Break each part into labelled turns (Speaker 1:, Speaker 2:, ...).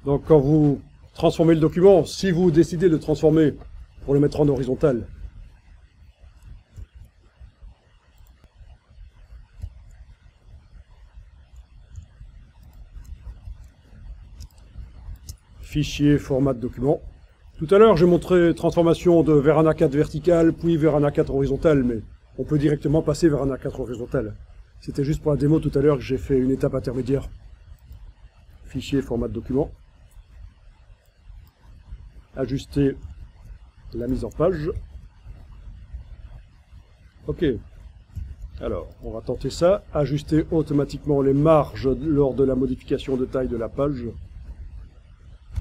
Speaker 1: Donc quand vous transformez le document, si vous décidez de le transformer pour le mettre en horizontal, fichier, format de document. Tout à l'heure, j'ai montré transformation vers un A4 vertical, puis vers un A4 horizontal, mais on peut directement passer vers un A4 horizontal. C'était juste pour la démo tout à l'heure que j'ai fait une étape intermédiaire. Fichier, format de document. Ajuster la mise en page. Ok. Alors, on va tenter ça. Ajuster automatiquement les marges lors de la modification de taille de la page.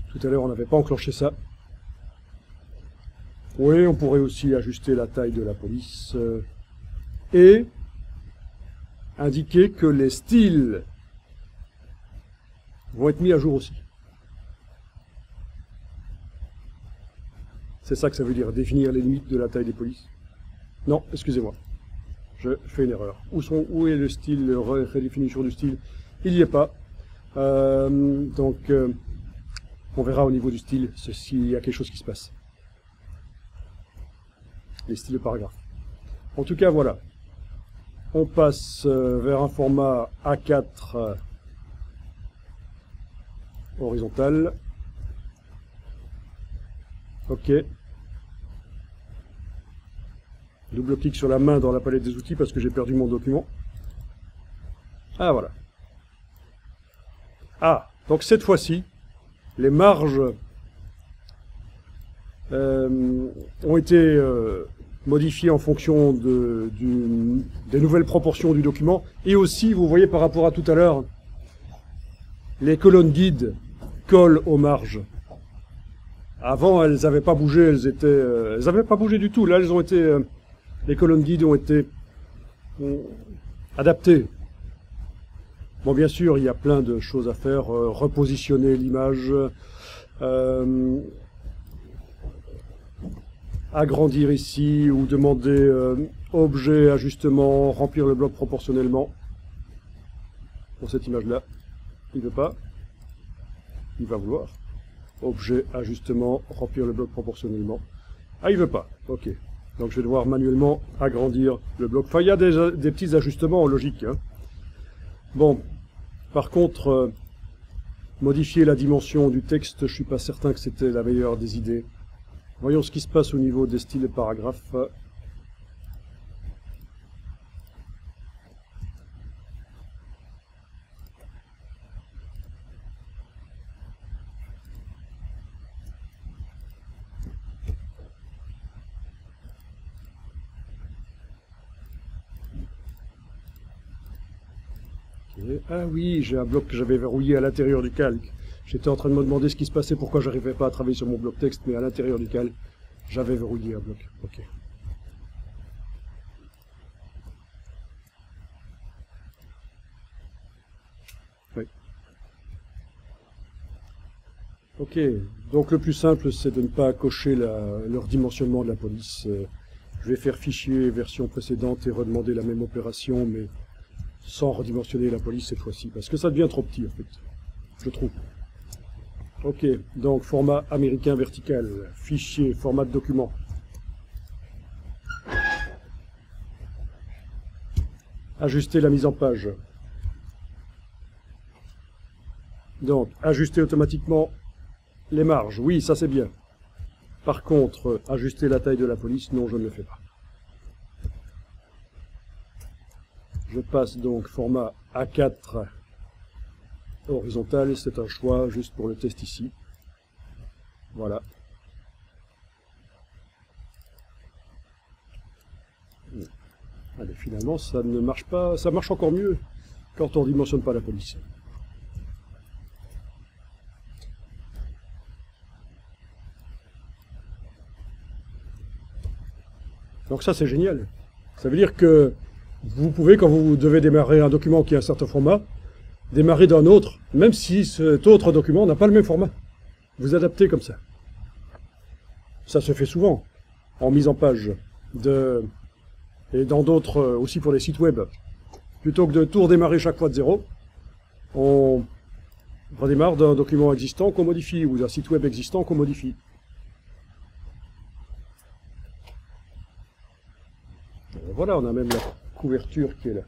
Speaker 1: Tout à l'heure, on n'avait pas enclenché ça. Oui, on pourrait aussi ajuster la taille de la police. Et indiquer que les styles vont être mis à jour aussi. C'est ça que ça veut dire, définir les limites de la taille des polices. Non, excusez-moi. Je fais une erreur. Où est le style, la redéfinition du style? Il n'y est pas. On verra au niveau du style s'il y a quelque chose qui se passe. Les styles de paragraphe. En tout cas, voilà. On passe vers un format A4 horizontal. OK. Double-clic sur la main dans la palette des outils parce que j'ai perdu mon document. Ah, voilà. Ah, donc cette fois-ci, les marges ont été modifiées en fonction des nouvelles proportions du document. Et aussi, vous voyez par rapport à tout à l'heure, les colonnes guides collent aux marges. Avant, elles n'avaient pas bougé, elles n'avaient pas bougé du tout. Là, elles ont été, les colonnes guides ont été adaptées. Bon, bien sûr, il y a plein de choses à faire. Repositionner l'image, agrandir ici ou demander objet, ajustement, remplir le bloc proportionnellement. Pour cette image-là, il ne veut pas. Il va vouloir. Objet, ajustement, remplir le bloc proportionnellement. Ah, il veut pas. Ok. Donc je vais devoir manuellement agrandir le bloc. Enfin, il y a des petits ajustements en logique. Hein. Bon. Par contre, modifier la dimension du texte, je suis pas certain que c'était la meilleure des idées. Voyons ce qui se passe au niveau des styles et paragraphes. Ah oui, j'ai un bloc que j'avais verrouillé à l'intérieur du calque. J'étais en train de me demander ce qui se passait, pourquoi j'arrivais pas à travailler sur mon bloc texte, mais à l'intérieur du calque, j'avais verrouillé un bloc. Ok. Oui. Ok, donc le plus simple, c'est de ne pas cocher leur dimensionnement de la police. Je vais faire fichier version précédente et redemander la même opération, mais sans redimensionner la police cette fois-ci, parce que ça devient trop petit en fait, je trouve. Ok, donc format américain vertical, fichier, format de document. Ajuster la mise en page. Donc, ajuster automatiquement les marges, oui, ça c'est bien. Par contre, ajuster la taille de la police, non, je ne le fais pas. Je passe donc format A4 horizontal, c'est un choix juste pour le test ici. Voilà. Allez, finalement, ça ne marche pas, ça marche encore mieux quand on ne dimensionne pas la police. Donc ça, c'est génial. Ça veut dire que vous pouvez, quand vous devez démarrer un document qui a un certain format, démarrer d'un autre, même si cet autre document n'a pas le même format. Vous adaptez comme ça. Ça se fait souvent, en mise en page, et dans d'autres, aussi pour les sites web. Plutôt que de tout redémarrer chaque fois de zéro, on On redémarre d'un document existant qu'on modifie, ou d'un site web existant qu'on modifie. Et voilà, on a même la couverture qui est là.